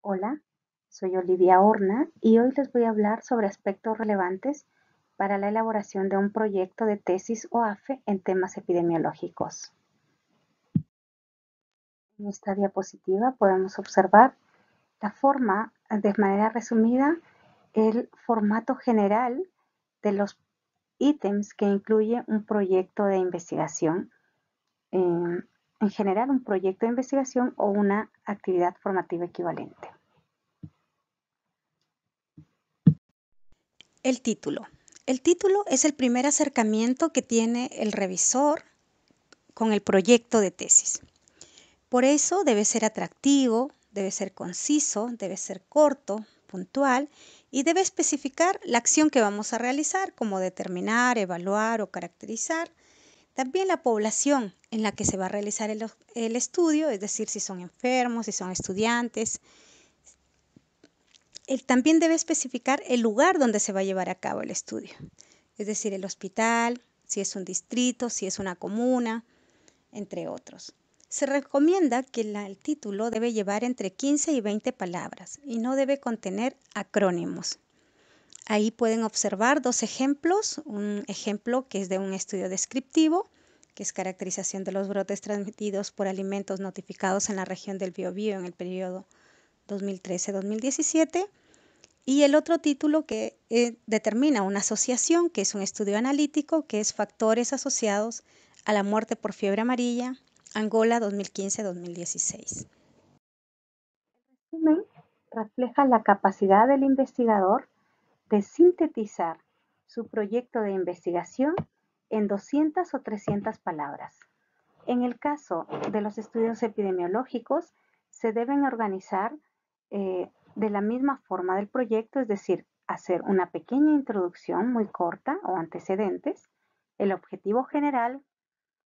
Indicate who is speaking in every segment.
Speaker 1: Hola, soy Olivia Horna y hoy les voy a hablar sobre aspectos relevantes para la elaboración de un proyecto de tesis o AFE en temas epidemiológicos. En esta diapositiva podemos observar de manera resumida, el formato general de los ítems que incluye un proyecto de investigación, en general un proyecto de investigación o una actividad formativa equivalente.
Speaker 2: El título. El título es el primer acercamiento que tiene el revisor con el proyecto de tesis. Por eso debe ser atractivo, debe ser conciso, debe ser corto, puntual y debe especificar la acción que vamos a realizar, como determinar, evaluar o caracterizar. También la población en la que se va a realizar el estudio, es decir, si son enfermos, si son estudiantes. También debe especificar el lugar donde se va a llevar a cabo el estudio, es decir, el hospital, si es un distrito, si es una comuna, entre otros. Se recomienda que el título debe llevar entre 15 y 20 palabras y no debe contener acrónimos. Ahí pueden observar dos ejemplos, un ejemplo que es de un estudio descriptivo, que es caracterización de los brotes transmitidos por alimentos notificados en la región del Biobío en el periodo 2013-2017, y el otro título que determina una asociación, que es un estudio analítico, que es factores asociados a la muerte por fiebre amarilla, Angola 2015-2016.
Speaker 1: El resumen refleja la capacidad del investigador de sintetizar su proyecto de investigación en 200 o 300 palabras. En el caso de los estudios epidemiológicos, se deben organizar de la misma forma del proyecto, es decir, hacer una pequeña introducción muy corta o antecedentes, el objetivo general,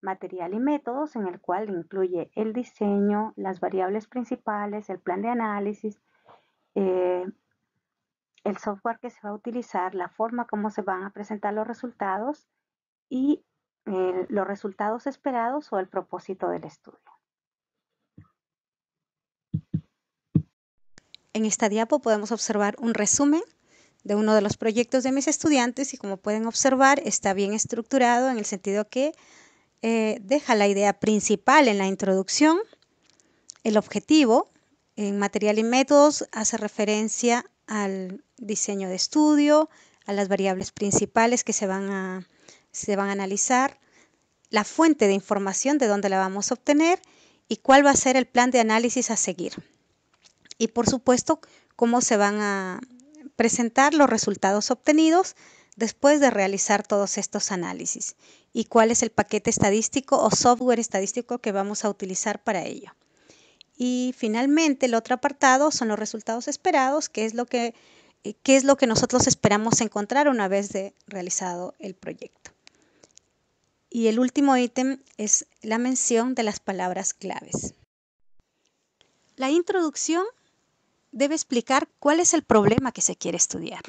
Speaker 1: material y métodos, en el cual incluye el diseño, las variables principales, el plan de análisis, eh, el software que se va a utilizar, la forma como se van a presentar los resultados y los resultados esperados o el propósito del estudio.
Speaker 2: En esta diapo podemos observar un resumen de uno de los proyectos de mis estudiantes y, como pueden observar, está bien estructurado en el sentido que deja la idea principal en la introducción, el objetivo. En material y métodos hace referencia al diseño de estudio, a las variables principales que se van a analizar, la fuente de información de dónde la vamos a obtener y cuál va a ser el plan de análisis a seguir. Y por supuesto, cómo se van a presentar los resultados obtenidos después de realizar todos estos análisis y cuál es el paquete estadístico o software estadístico que vamos a utilizar para ello. Y finalmente, el otro apartado son los resultados esperados, qué es lo que nosotros esperamos encontrar una vez realizado el proyecto. Y el último ítem es la mención de las palabras claves. La introducción debe explicar cuál es el problema que se quiere estudiar,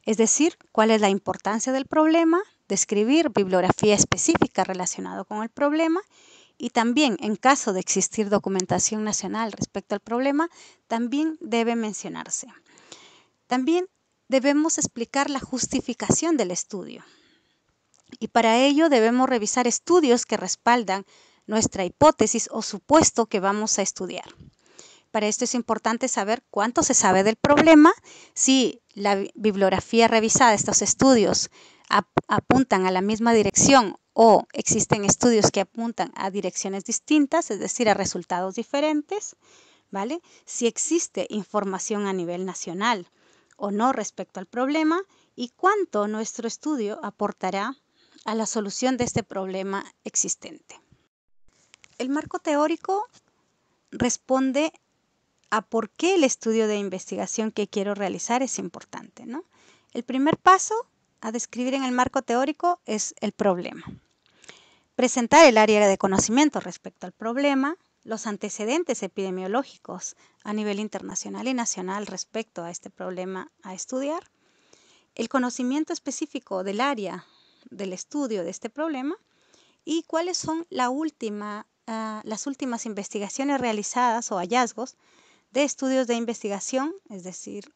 Speaker 2: es decir, cuál es la importancia del problema, describir bibliografía específica relacionada con el problema y también, en caso de existir documentación nacional respecto al problema, también debe mencionarse. También debemos explicar la justificación del estudio y para ello debemos revisar estudios que respaldan nuestra hipótesis o supuesto que vamos a estudiar. Para esto es importante saber cuánto se sabe del problema, si la bibliografía revisada de estos estudios apuntan a la misma dirección o existen estudios que apuntan a direcciones distintas, es decir, a resultados diferentes, ¿vale? Si existe información a nivel nacional o no respecto al problema y cuánto nuestro estudio aportará a la solución de este problema existente. El marco teórico responde a por qué el estudio de investigación que quiero realizar es importante, ¿no? El primer paso a describir en el marco teórico es el problema. Presentar el área de conocimiento respecto al problema, los antecedentes epidemiológicos a nivel internacional y nacional respecto a este problema a estudiar, el conocimiento específico del área del estudio de este problema y cuáles son las últimas investigaciones realizadas o hallazgos de estudios de investigación, es decir,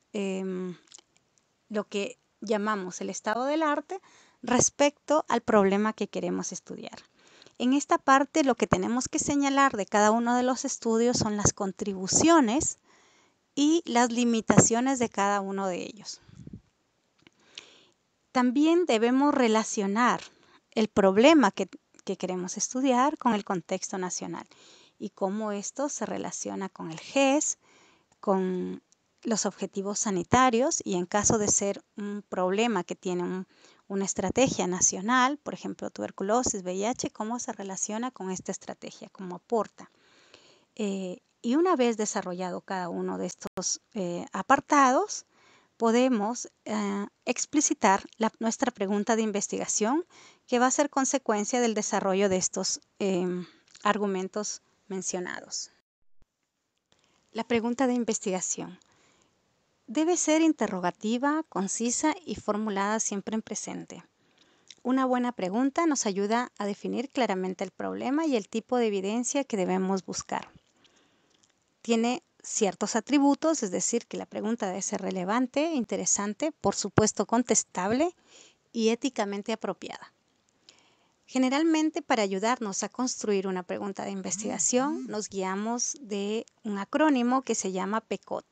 Speaker 2: lo que llamamos el estado del arte respecto al problema que queremos estudiar. En esta parte lo que tenemos que señalar de cada uno de los estudios son las contribuciones y las limitaciones de cada uno de ellos. También debemos relacionar el problema que queremos estudiar con el contexto nacional y cómo esto se relaciona con el GES, con los objetivos sanitarios y en caso de ser un problema que tiene una estrategia nacional, por ejemplo, tuberculosis, VIH, cómo se relaciona con esta estrategia, cómo aporta. Y una vez desarrollado cada uno de estos apartados, podemos explicitar nuestra pregunta de investigación que va a ser consecuencia del desarrollo de estos argumentos mencionados. La pregunta de investigación debe ser interrogativa, concisa y formulada siempre en presente. Una buena pregunta nos ayuda a definir claramente el problema y el tipo de evidencia que debemos buscar. Tiene ciertos atributos, es decir, que la pregunta debe ser relevante, interesante, por supuesto contestable y éticamente apropiada. Generalmente, para ayudarnos a construir una pregunta de investigación, nos guiamos de un acrónimo que se llama PECOT.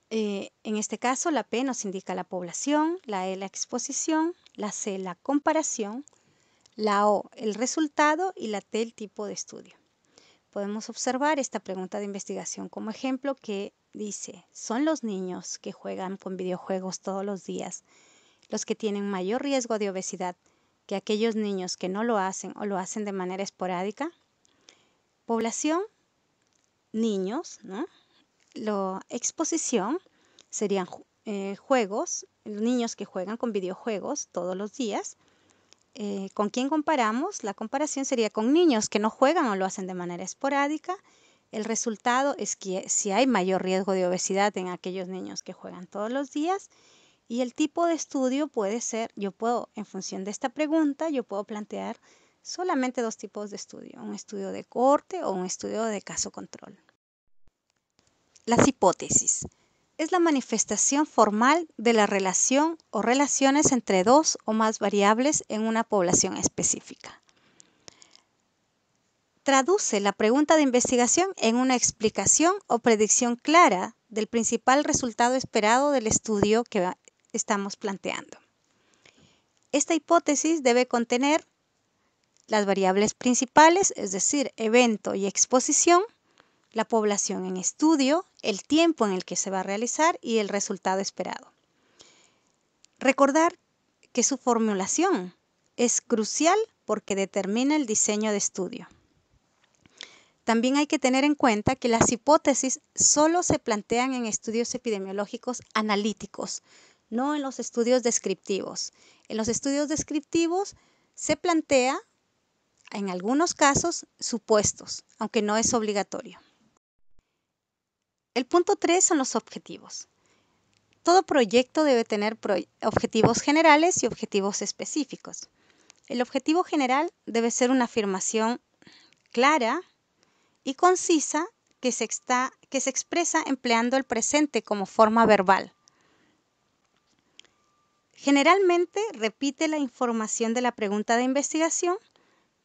Speaker 2: En este caso, la P nos indica la población, la E la exposición, la C la comparación, la O el resultado y la T el tipo de estudio. Podemos observar esta pregunta de investigación como ejemplo que dice, ¿son los niños que juegan con videojuegos todos los días los que tienen mayor riesgo de obesidad que aquellos niños que no lo hacen o lo hacen de manera esporádica? Población, niños, ¿no? La exposición serían juegos, niños que juegan con videojuegos todos los días. ¿Con quién comparamos? La comparación sería con niños que no juegan o lo hacen de manera esporádica. El resultado es que si hay mayor riesgo de obesidad en aquellos niños que juegan todos los días. Y el tipo de estudio puede ser, en función de esta pregunta, yo puedo plantear solamente dos tipos de estudio, un estudio de cohorte o un estudio de caso control. Las hipótesis. Es la manifestación formal de la relación o relaciones entre dos o más variables en una población específica. Traduce la pregunta de investigación en una explicación o predicción clara del principal resultado esperado del estudio que estamos planteando. Esta hipótesis debe contener las variables principales, es decir, evento y exposición, la población en estudio, el tiempo en el que se va a realizar y el resultado esperado. Recordar que su formulación es crucial porque determina el diseño de estudio. También hay que tener en cuenta que las hipótesis solo se plantean en estudios epidemiológicos analíticos, no en los estudios descriptivos. En los estudios descriptivos se plantea, en algunos casos, supuestos, aunque no es obligatorio. El punto 3 son los objetivos. Todo proyecto debe tener objetivos generales y objetivos específicos. El objetivo general debe ser una afirmación clara y concisa que se expresa empleando el presente como forma verbal. Generalmente repite la información de la pregunta de investigación,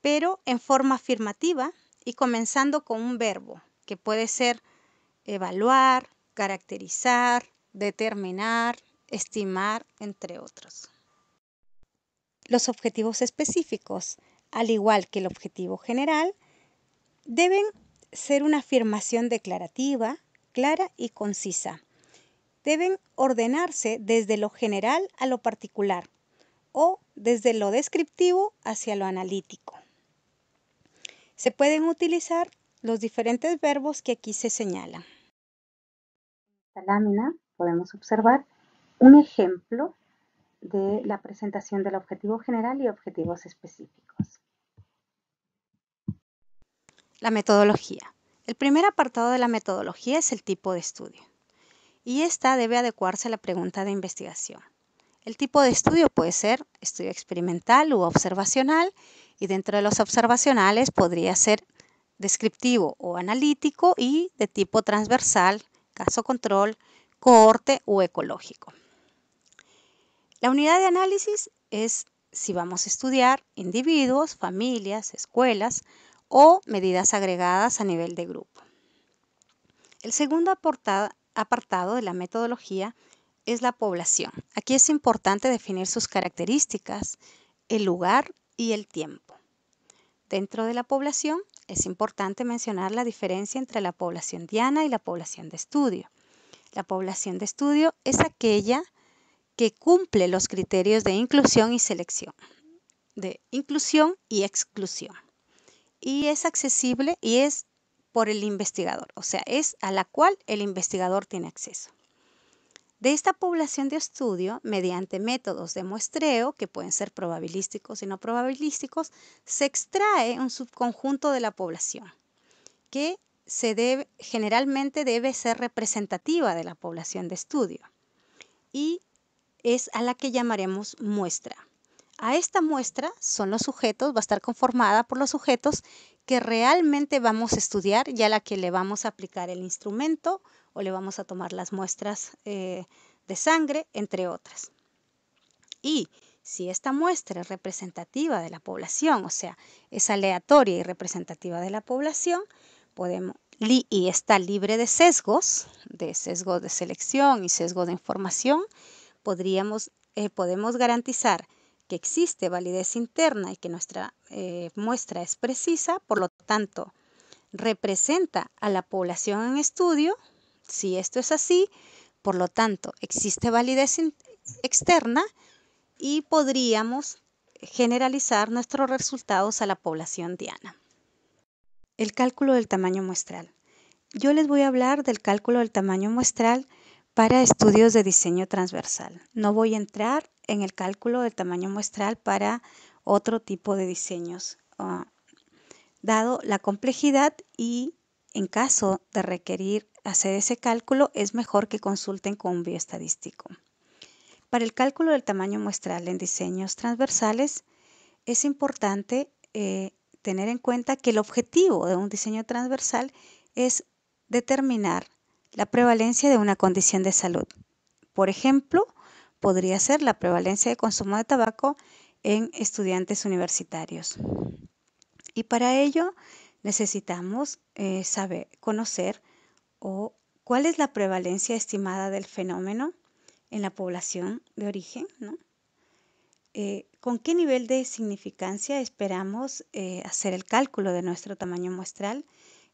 Speaker 2: pero en forma afirmativa y comenzando con un verbo, que puede ser evaluar, caracterizar, determinar, estimar, entre otros. Los objetivos específicos, al igual que el objetivo general, deben ser una afirmación declarativa, clara y concisa. Deben ordenarse desde lo general a lo particular o desde lo descriptivo hacia lo analítico. Se pueden utilizar los diferentes verbos que aquí se señalan.
Speaker 1: En esta lámina podemos observar un ejemplo de la presentación del objetivo general y objetivos específicos.
Speaker 2: La metodología. El primer apartado de la metodología es el tipo de estudio y esta debe adecuarse a la pregunta de investigación. El tipo de estudio puede ser estudio experimental u observacional y dentro de los observacionales podría ser descriptivo o analítico y de tipo transversal, caso control, cohorte o ecológico. La unidad de análisis es si vamos a estudiar individuos, familias, escuelas o medidas agregadas a nivel de grupo. El segundo apartado de la metodología es la población. Aquí es importante definir sus características, el lugar y el tiempo. Dentro de la población es importante mencionar la diferencia entre la población diana y la población de estudio. La población de estudio es aquella que cumple los criterios de inclusión y selección, de inclusión y exclusión. Y es accesible y es por el investigador, o sea, es a la cual el investigador tiene acceso. De esta población de estudio, mediante métodos de muestreo, que pueden ser probabilísticos y no probabilísticos, se extrae un subconjunto de la población, que generalmente debe ser representativa de la población de estudio, y es a la que llamaremos muestra. A esta muestra son los sujetos, va a estar conformada por los sujetos que realmente vamos a estudiar y a la que le vamos a aplicar el instrumento o le vamos a tomar las muestras de sangre, entre otras. Y si esta muestra es representativa de la población, o sea, es aleatoria y representativa de la población, y está libre de sesgos de selección y sesgo de información, podemos garantizar que existe validez interna y que nuestra muestra es precisa, por lo tanto, representa a la población en estudio. Si esto es así, por lo tanto, existe validez externa y podríamos generalizar nuestros resultados a la población diana. El cálculo del tamaño muestral. Yo les voy a hablar del cálculo del tamaño muestral para estudios de diseño transversal. No voy a entrar en el cálculo del tamaño muestral para otro tipo de diseños, dado la complejidad, y en caso de requerir hacer ese cálculo es mejor que consulten con un bioestadístico. Para el cálculo del tamaño muestral en diseños transversales es importante tener en cuenta que el objetivo de un diseño transversal es determinar la prevalencia de una condición de salud. Por ejemplo, podría ser la prevalencia de consumo de tabaco en estudiantes universitarios. Y para ello necesitamos conocer cuál es la prevalencia estimada del fenómeno en la población de origen, ¿no? ¿Con qué nivel de significancia esperamos hacer el cálculo de nuestro tamaño muestral?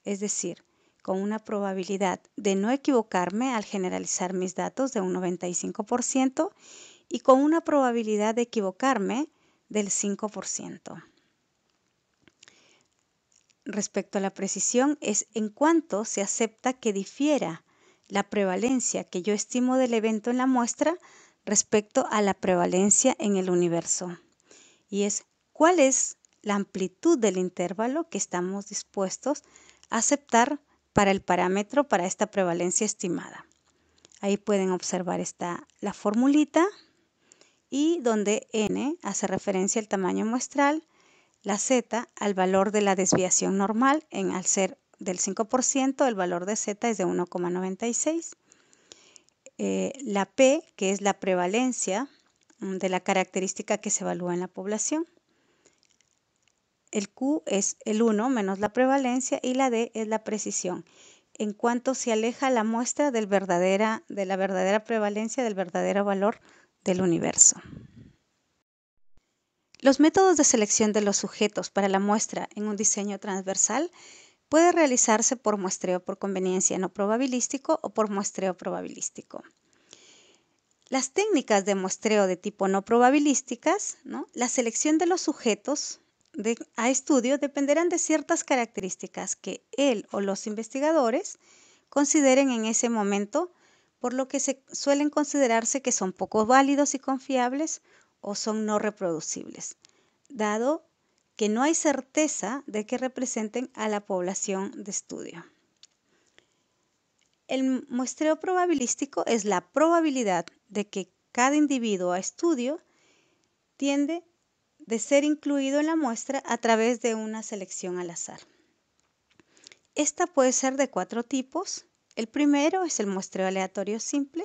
Speaker 2: Es decir, con una probabilidad de no equivocarme al generalizar mis datos de un 95% y con una probabilidad de equivocarme del 5%. Respecto a la precisión, es en cuanto se acepta que difiera la prevalencia que yo estimo del evento en la muestra respecto a la prevalencia en el universo. Y es cuál es la amplitud del intervalo que estamos dispuestos a aceptar para el parámetro para esta prevalencia estimada. Ahí pueden observar la formulita, y donde n hace referencia al tamaño muestral, la z al valor de la desviación normal, al ser del 5%, el valor de z es de 1,96. La p, que es la prevalencia de la característica que se evalúa en la población. El q es el 1 menos la prevalencia, y la d es la precisión, en cuanto se aleja la muestra de la verdadera prevalencia, del verdadero valor del universo. Los métodos de selección de los sujetos para la muestra en un diseño transversal puede realizarse por muestreo por conveniencia no probabilístico o por muestreo probabilístico. Las técnicas de muestreo de tipo no probabilísticas, ¿no? La selección de los sujetos a estudio dependerán de ciertas características que él o los investigadores consideren en ese momento, por lo que suelen considerarse que son poco válidos y confiables o son no reproducibles, dado que no hay certeza de que representen a la población de estudio. El muestreo probabilístico es la probabilidad de que cada individuo a estudio tiende de ser incluido en la muestra a través de una selección al azar. Esta puede ser de 4 tipos. El primero es el muestreo aleatorio simple.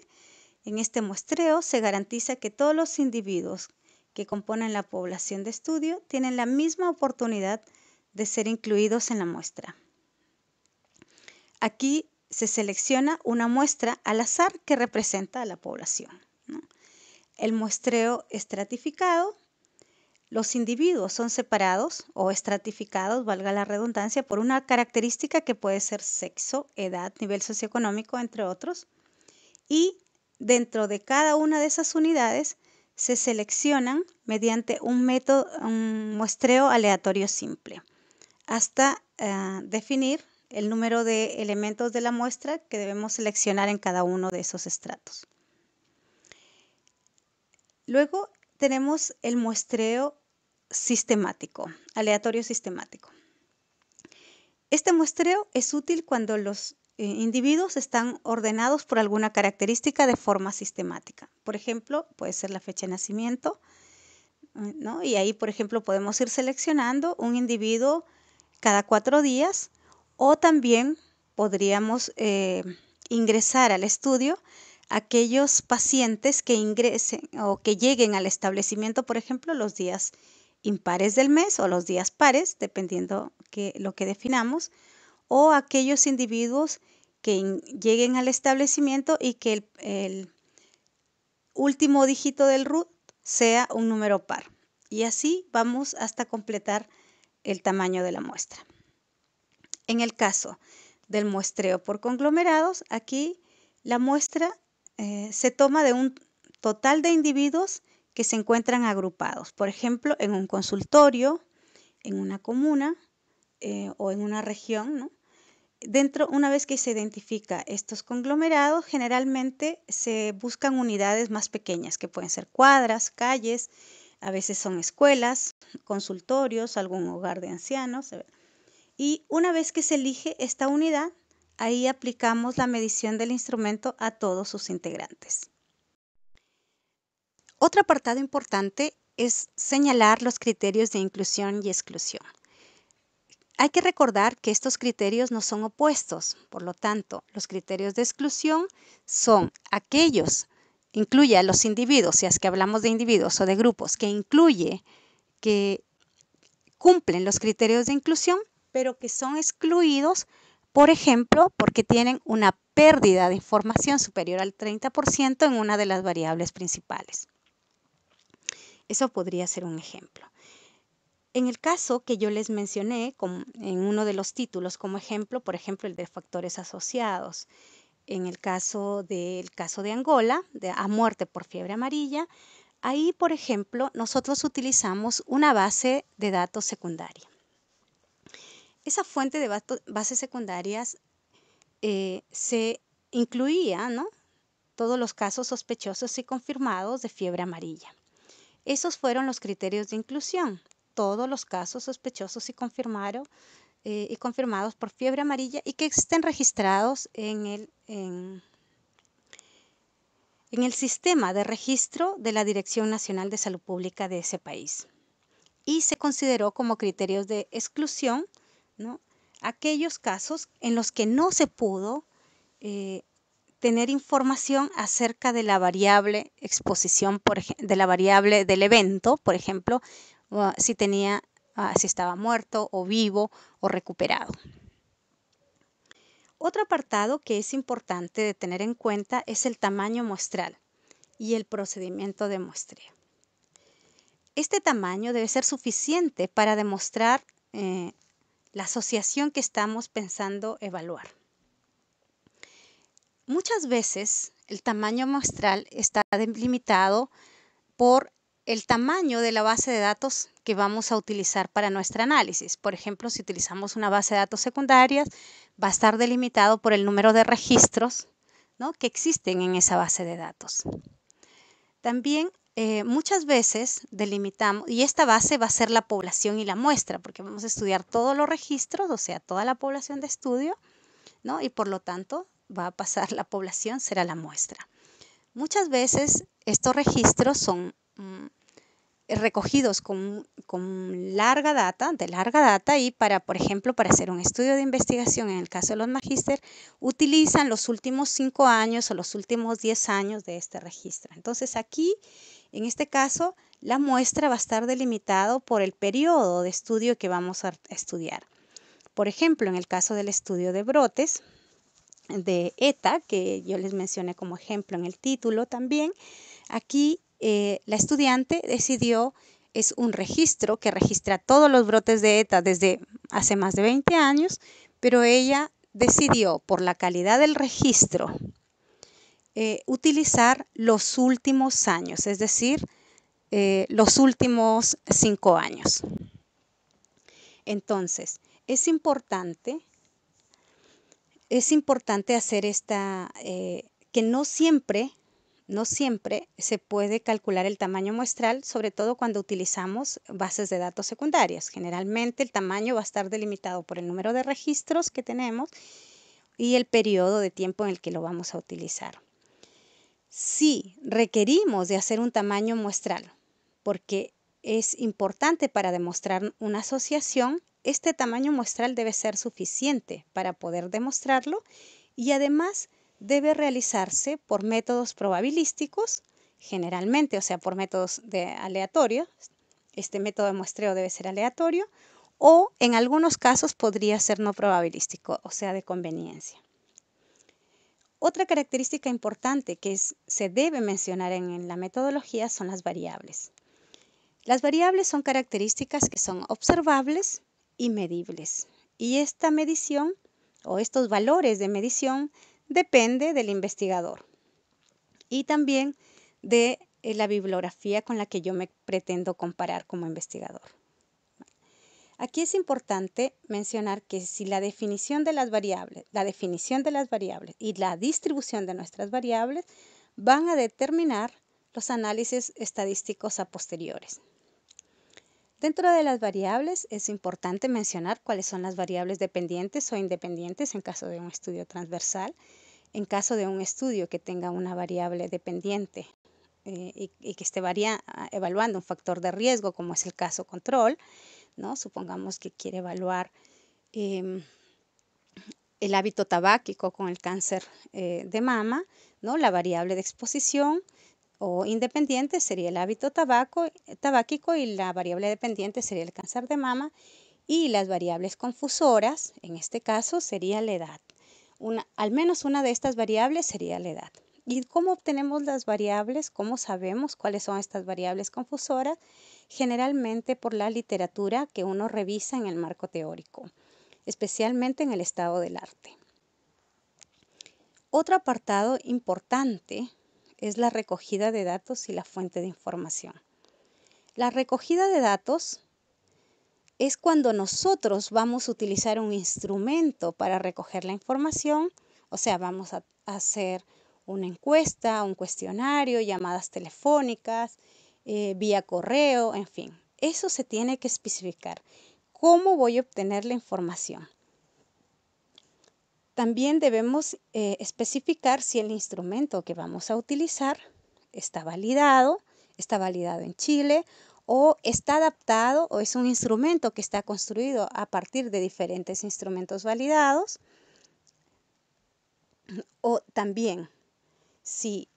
Speaker 2: En este muestreo se garantiza que todos los individuos que componen la población de estudio tienen la misma oportunidad de ser incluidos en la muestra. Aquí se selecciona una muestra al azar que representa a la población, ¿no? El muestreo estratificado. Los individuos son separados o estratificados, valga la redundancia, por una característica que puede ser sexo, edad, nivel socioeconómico, entre otros. Y dentro de cada una de esas unidades se seleccionan mediante un muestreo aleatorio simple hasta definir el número de elementos de la muestra que debemos seleccionar en cada uno de esos estratos. Luego tenemos el muestreo sistemático, aleatorio sistemático. Este muestreo es útil cuando los individuos están ordenados por alguna característica de forma sistemática. Por ejemplo, puede ser la fecha de nacimiento, ¿no? Y ahí, por ejemplo, podemos ir seleccionando un individuo cada 4 días, o también podríamos ingresar al estudio aquellos pacientes que ingresen o que lleguen al establecimiento, por ejemplo, los días impares del mes o los días pares, dependiendo lo que definamos, o aquellos individuos que lleguen al establecimiento y que el último dígito del root sea un número par. Y así vamos hasta completar el tamaño de la muestra. En el caso del muestreo por conglomerados, aquí la muestra se toma de un total de individuos que se encuentran agrupados, por ejemplo, en un consultorio, en una comuna o en una región, ¿no? Una vez que se identifica estos conglomerados, generalmente se buscan unidades más pequeñas, que pueden ser cuadras, calles, a veces son escuelas, consultorios, algún hogar de ancianos. Y una vez que se elige esta unidad, ahí aplicamos la medición del instrumento a todos sus integrantes. Otro apartado importante es señalar los criterios de inclusión y exclusión. Hay que recordar que estos criterios no son opuestos, por lo tanto, los criterios de exclusión son aquellos, incluye a los individuos, si es que hablamos de individuos o de grupos, que cumplen los criterios de inclusión, pero que son excluidos, por ejemplo, porque tienen una pérdida de información superior al 30% en una de las variables principales. Eso podría ser un ejemplo. En el caso que yo les mencioné en uno de los títulos como ejemplo, por ejemplo, el de factores asociados, en el caso de Angola, a muerte por fiebre amarilla, ahí, por ejemplo, nosotros utilizamos una base de datos secundaria. Esa fuente de bases secundarias se incluía, ¿no?, todos los casos sospechosos y confirmados de fiebre amarilla. Esos fueron los criterios de inclusión. Todos los casos sospechosos y confirmados por fiebre amarilla y que estén registrados en el sistema de registro de la Dirección Nacional de Salud Pública de ese país. Y se consideró como criterios de exclusión, ¿no?, aquellos casos en los que no se pudo tener información acerca de la variable exposición, de la variable del evento, por ejemplo, si estaba muerto o vivo o recuperado. Otro apartado que es importante de tener en cuenta es el tamaño muestral y el procedimiento de muestreo. Este tamaño debe ser suficiente para demostrar la asociación que estamos pensando evaluar. Muchas veces el tamaño muestral está delimitado por el tamaño de la base de datos que vamos a utilizar para nuestro análisis. Por ejemplo, si utilizamos una base de datos secundarias, va a estar delimitado por el número de registros, ¿no?, que existen en esa base de datos. También muchas veces delimitamos, y esta base va a ser la población y la muestra, porque vamos a estudiar todos los registros, o sea, toda la población de estudio, ¿no?, y por lo tanto va a pasar la población, será la muestra. Muchas veces estos registros son recogidos con larga data, y para, por ejemplo, para hacer un estudio de investigación, en el caso de los magíster, utilizan los últimos 5 años o los últimos 10 años de este registro. Entonces aquí, en este caso, la muestra va a estar delimitado por el periodo de estudio que vamos a estudiar. Por ejemplo, en el caso del estudio de brotes de ETA, que yo les mencioné como ejemplo en el título también, aquí la estudiante decidió, es un registro que registra todos los brotes de ETA desde hace más de 20 años, pero ella decidió, por la calidad del registro, utilizar los últimos años, es decir, los últimos 5 años. Entonces, es importante hacer que no siempre se puede calcular el tamaño muestral, sobre todo cuando utilizamos bases de datos secundarias. Generalmente el tamaño va a estar delimitado por el número de registros que tenemos y el periodo de tiempo en el que lo vamos a utilizar. Si requerimos de hacer un tamaño muestral, porque es importante para demostrar una asociación, este tamaño muestral debe ser suficiente para poder demostrarlo y además debe realizarse por métodos probabilísticos, generalmente, o sea, por métodos aleatorios. Este método de muestreo debe ser aleatorio o en algunos casos podría ser no probabilístico, o sea, de conveniencia. Otra característica importante que se debe mencionar en la metodología son las variables. Las variables son características que son observables y medibles. Y esta medición o estos valores de medición depende del investigador y también de la bibliografía con la que yo me pretendo comparar como investigador. Aquí es importante mencionar que si la definición de las variables y la distribución de nuestras variables van a determinar los análisis estadísticos a posteriores. Dentro de las variables es importante mencionar cuáles son las variables dependientes o independientes en caso de un estudio transversal. En caso de un estudio que tenga una variable dependiente y que esté evaluando un factor de riesgo, como es el caso control, ¿no? Supongamos que quiere evaluar el hábito tabáquico con el cáncer de mama, ¿no? La variable de exposición o independiente sería el hábito tabáquico y la variable dependiente sería el cáncer de mama, y las variables confusoras, en este caso, sería la edad. Al menos una de estas variables sería la edad. ¿Y cómo obtenemos las variables? ¿Cómo sabemos cuáles son estas variables confusoras? Generalmente por la literatura que uno revisa en el marco teórico, especialmente en el estado del arte. Otro apartado importante es la recogida de datos y la fuente de información. La recogida de datos es cuando nosotros vamos a utilizar un instrumento para recoger la información, o sea, vamos a hacer una encuesta, un cuestionario, llamadas telefónicas, vía correo, en fin. Eso se tiene que especificar. ¿Cómo voy a obtener la información? También debemos especificar si el instrumento que vamos a utilizar está validado en Chile, o está adaptado o es un instrumento que está construido a partir de diferentes instrumentos validados, o también si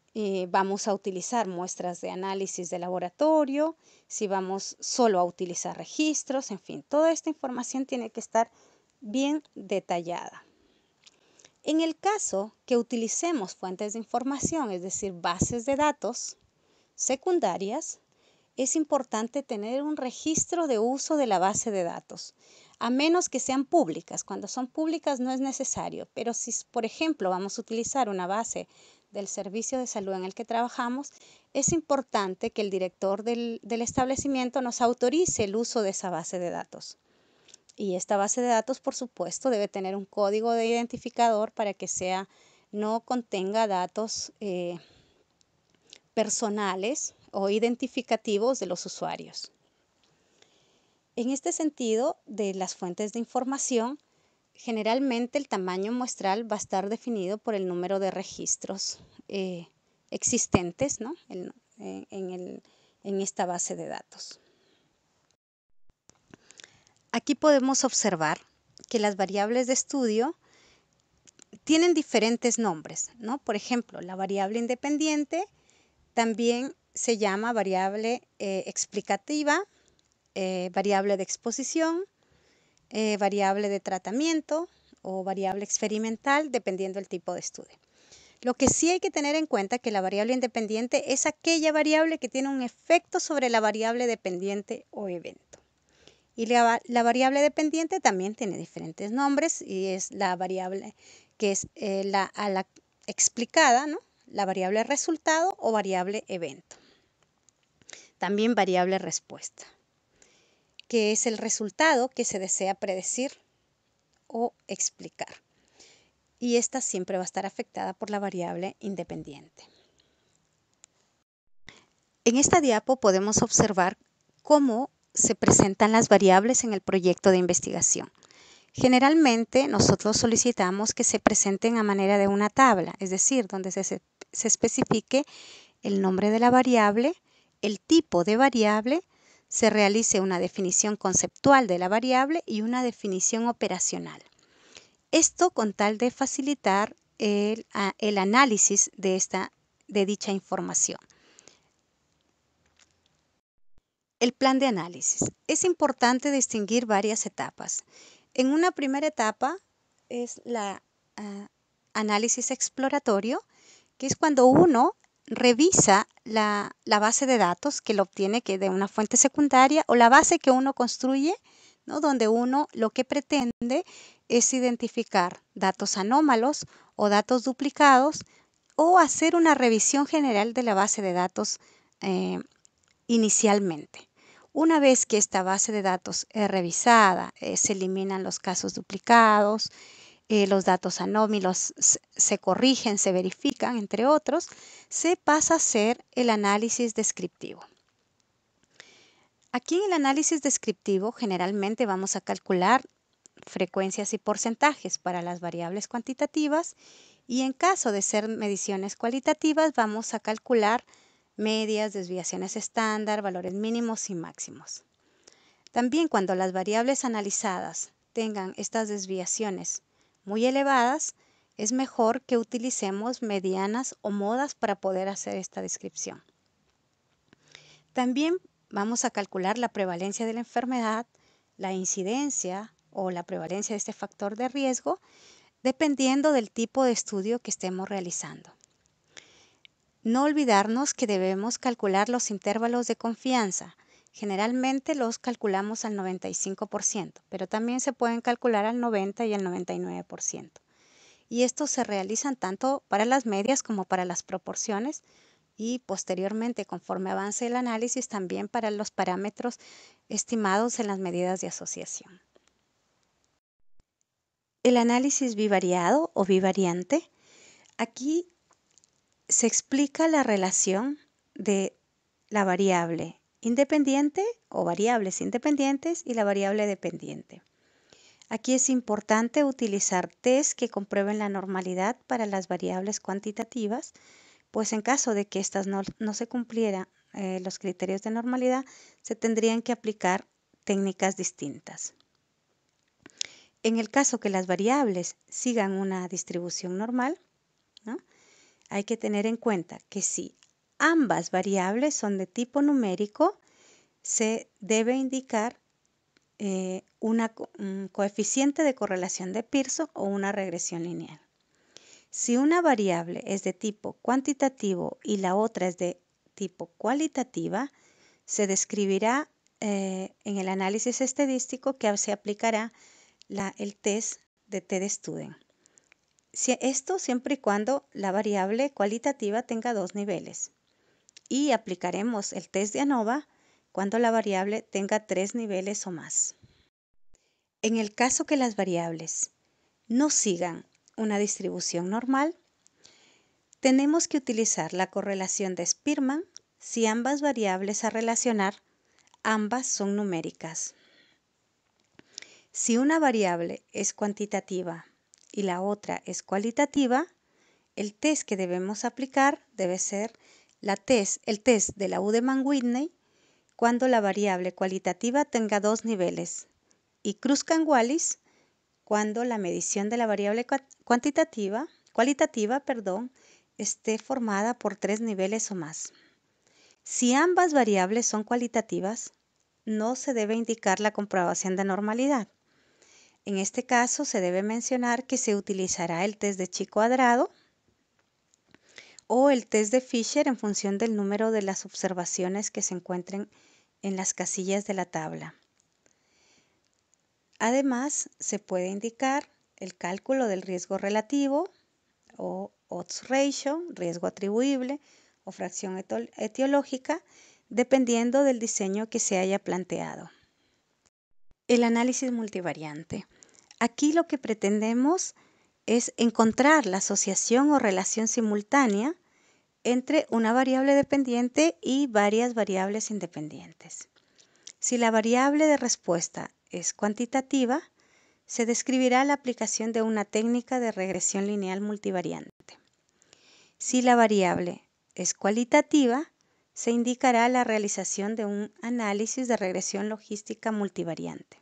Speaker 2: vamos a utilizar muestras de análisis de laboratorio, si vamos solo a utilizar registros, en fin, toda esta información tiene que estar bien detallada. En el caso que utilicemos fuentes de información, es decir, bases de datos secundarias, es importante tener un registro de uso de la base de datos, a menos que sean públicas. Cuando son públicas no es necesario, pero si, por ejemplo, vamos a utilizar una base del servicio de salud en el que trabajamos, es importante que el director del establecimiento nos autorice el uso de esa base de datos. Y esta base de datos, por supuesto, debe tener un código de identificador para que no contenga datos personales o identificativos de los usuarios. En este sentido, de las fuentes de información, generalmente el tamaño muestral va a estar definido por el número de registros existentes, ¿no? en en esta base de datos. Aquí podemos observar que las variables de estudio tienen diferentes nombres, ¿no? Por ejemplo, la variable independiente también se llama variable explicativa, variable de exposición, variable de tratamiento o variable experimental, dependiendo del tipo de estudio. Lo que sí hay que tener en cuenta es que la variable independiente es aquella variable que tiene un efecto sobre la variable dependiente o evento. Y la variable dependiente también tiene diferentes nombres y es la variable que es la explicada, ¿no? La variable resultado o variable evento. También variable respuesta, que es el resultado que se desea predecir o explicar. Y esta siempre va a estar afectada por la variable independiente. En esta diapo podemos observar cómo se presentan las variables en el proyecto de investigación. Generalmente nosotros solicitamos que se presenten a manera de una tabla, es decir, donde se especifique el nombre de la variable, el tipo de variable, se realice una definición conceptual de la variable y una definición operacional. Esto con tal de facilitar el análisis de dicha información. El plan de análisis. Es importante distinguir varias etapas. En una primera etapa es la análisis exploratorio, que es cuando uno revisa la base de datos que lo obtiene de una fuente secundaria o la base que uno construye, ¿no? Donde uno lo que pretende es identificar datos anómalos o datos duplicados o hacer una revisión general de la base de datos inicialmente. Una vez que esta base de datos es revisada, se eliminan los casos duplicados, los datos anómalos se corrigen, se verifican, entre otros, se pasa a hacer el análisis descriptivo. Aquí en el análisis descriptivo generalmente vamos a calcular frecuencias y porcentajes para las variables cuantitativas y en caso de ser mediciones cualitativas vamos a calcular medias, desviaciones estándar, valores mínimos y máximos. También cuando las variables analizadas tengan estas desviaciones muy elevadas, es mejor que utilicemos medianas o modas para poder hacer esta descripción. También vamos a calcular la prevalencia de la enfermedad, la incidencia o la prevalencia de este factor de riesgo, dependiendo del tipo de estudio que estemos realizando. No olvidarnos que debemos calcular los intervalos de confianza. Generalmente los calculamos al 95%, pero también se pueden calcular al 90 y al 99%. Y estos se realizan tanto para las medias como para las proporciones y posteriormente, conforme avance el análisis, también para los parámetros estimados en las medidas de asociación. El análisis bivariado o bivariante. Aquí se explica la relación de la variable independiente o variables independientes y la variable dependiente. Aquí es importante utilizar test que comprueben la normalidad para las variables cuantitativas, pues en caso de que estas no se cumplieran los criterios de normalidad, se tendrían que aplicar técnicas distintas. En el caso que las variables sigan una distribución normal, ¿no? Hay que tener en cuenta que si ambas variables son de tipo numérico, se debe indicar un coeficiente de correlación de Pearson o una regresión lineal. Si una variable es de tipo cuantitativo y la otra es de tipo cualitativa, se describirá en el análisis estadístico que se aplicará el test de T-de-Student. Esto siempre y cuando la variable cualitativa tenga 2 niveles. Y aplicaremos el test de ANOVA cuando la variable tenga 3 niveles o más. En el caso que las variables no sigan una distribución normal, tenemos que utilizar la correlación de Spearman si ambas variables a relacionar, ambas son numéricas. Si una variable es cuantitativa y la otra es cualitativa, el test que debemos aplicar debe ser el test de la Udemann-Whitney cuando la variable cualitativa tenga dos niveles y Kruskal-Wallis cuando la medición de la variable cualitativa, esté formada por 3 niveles o más. Si ambas variables son cualitativas, no se debe indicar la comprobación de normalidad. En este caso, se debe mencionar que se utilizará el test de chi cuadrado o el test de Fisher en función del número de las observaciones que se encuentren en las casillas de la tabla. Además, se puede indicar el cálculo del riesgo relativo o odds ratio, riesgo atribuible o fracción etiológica, dependiendo del diseño que se haya planteado. El análisis multivariante. Aquí lo que pretendemos es encontrar la asociación o relación simultánea entre una variable dependiente y varias variables independientes. Si la variable de respuesta es cuantitativa, se describirá la aplicación de una técnica de regresión lineal multivariante. Si la variable es cualitativa, se indicará la realización de un análisis de regresión logística multivariante.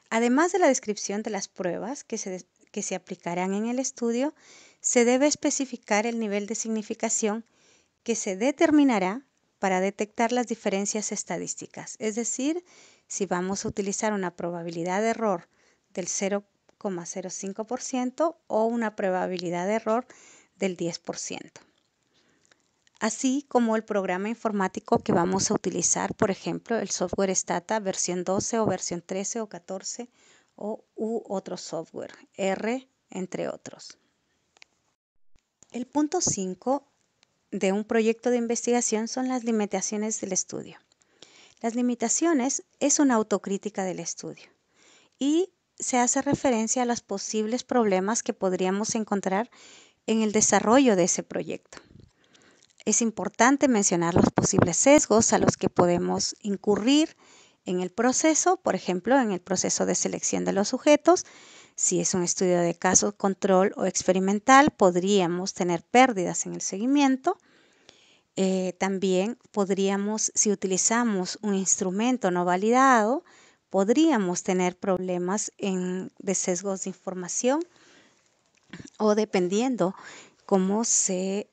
Speaker 2: Además de la descripción de las pruebas que se aplicarán en el estudio, se debe especificar el nivel de significación que se determinará para detectar las diferencias estadísticas, es decir, si vamos a utilizar una probabilidad de error del 0,05% o una probabilidad de error del 10%. Así como el programa informático que vamos a utilizar, por ejemplo, el software Stata versión 12 o versión 13 o 14 u otro software, R, entre otros. El punto 5 de un proyecto de investigación son las limitaciones del estudio. Las limitaciones es una autocrítica del estudio y se hace referencia a los posibles problemas que podríamos encontrar en el desarrollo de ese proyecto. Es importante mencionar los posibles sesgos a los que podemos incurrir en el proceso, por ejemplo, en el proceso de selección de los sujetos. Si es un estudio de caso, control o experimental, podríamos tener pérdidas en el seguimiento. También podríamos, si utilizamos un instrumento no validado, podríamos tener problemas de sesgos de información o dependiendo cómo se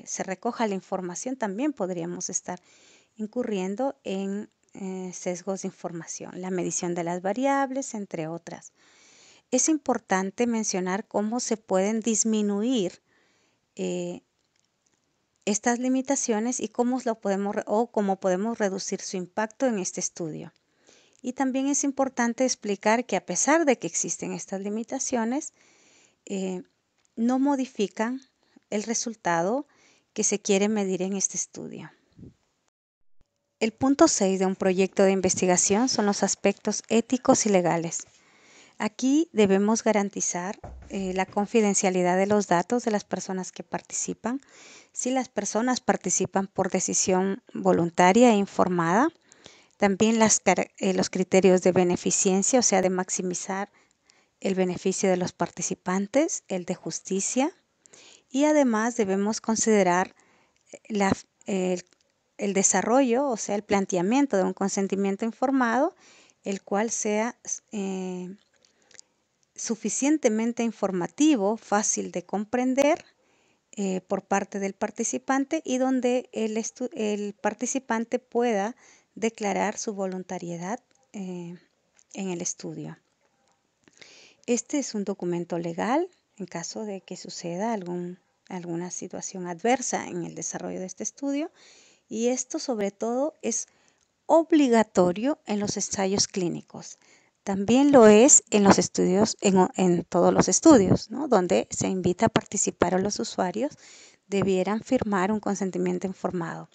Speaker 2: se recoja la información, también podríamos estar incurriendo en sesgos de información, la medición de las variables, entre otras. Es importante mencionar cómo se pueden disminuir estas limitaciones y cómo podemos reducir su impacto en este estudio. Y también es importante explicar que a pesar de que existen estas limitaciones, no modifican el resultado que se quiere medir en este estudio. El punto 6 de un proyecto de investigación son los aspectos éticos y legales. Aquí debemos garantizar la confidencialidad de los datos de las personas que participan. Si las personas participan por decisión voluntaria e informada, también los criterios de beneficencia, o sea, de maximizar el beneficio de los participantes, el de justicia, y además debemos considerar el desarrollo, o sea, el planteamiento de un consentimiento informado, el cual sea suficientemente informativo, fácil de comprender por parte del participante y donde el participante pueda declarar su voluntariedad en el estudio. Este es un documento legal en caso de que suceda alguna situación adversa en el desarrollo de este estudio y esto sobre todo es obligatorio en los ensayos clínicos. También lo es en los estudios, en todos los estudios, ¿no? Donde se invita a participar a los usuarios, debieran firmar un consentimiento informado.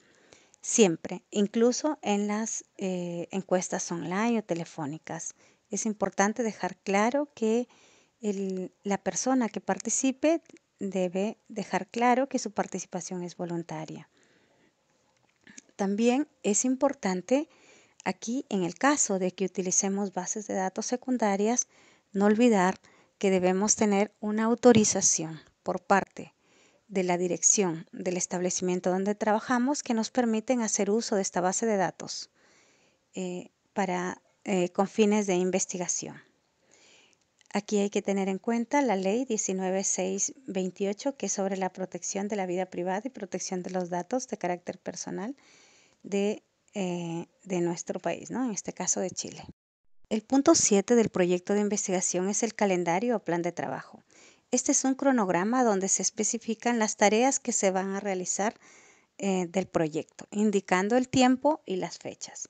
Speaker 2: Siempre, incluso en las encuestas online o telefónicas. Es importante dejar claro que la persona que participe debe dejar claro que su participación es voluntaria. También es importante aquí, en el caso de que utilicemos bases de datos secundarias, no olvidar que debemos tener una autorización por parte de la dirección del establecimiento donde trabajamos que nos permiten hacer uso de esta base de datos con fines de investigación. Aquí hay que tener en cuenta la ley 19628, que es sobre la protección de la vida privada y protección de los datos de carácter personal de nuestro país, ¿no? En este caso de Chile. El punto 7 del proyecto de investigación es el calendario o plan de trabajo. Este es un cronograma donde se especifican las tareas que se van a realizar del proyecto, indicando el tiempo y las fechas.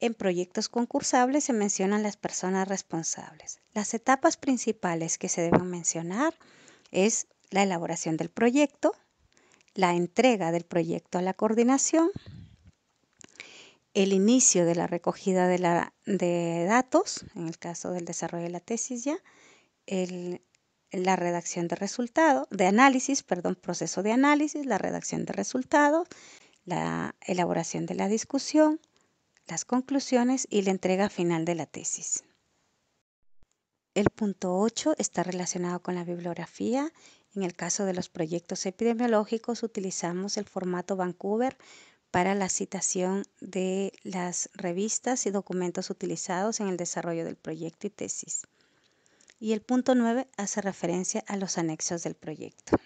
Speaker 2: En proyectos concursables se mencionan las personas responsables. Las etapas principales que se deben mencionar es la elaboración del proyecto, la entrega del proyecto a la coordinación, el inicio de la recogida de datos, en el caso del desarrollo de la tesis ya, la redacción de resultados, proceso de análisis, la redacción de resultados, la elaboración de la discusión, las conclusiones y la entrega final de la tesis. El punto 8 está relacionado con la bibliografía. En el caso de los proyectos epidemiológicos utilizamos el formato Vancouver para la citación de las revistas y documentos utilizados en el desarrollo del proyecto y tesis. Y el punto 9 hace referencia a los anexos del proyecto.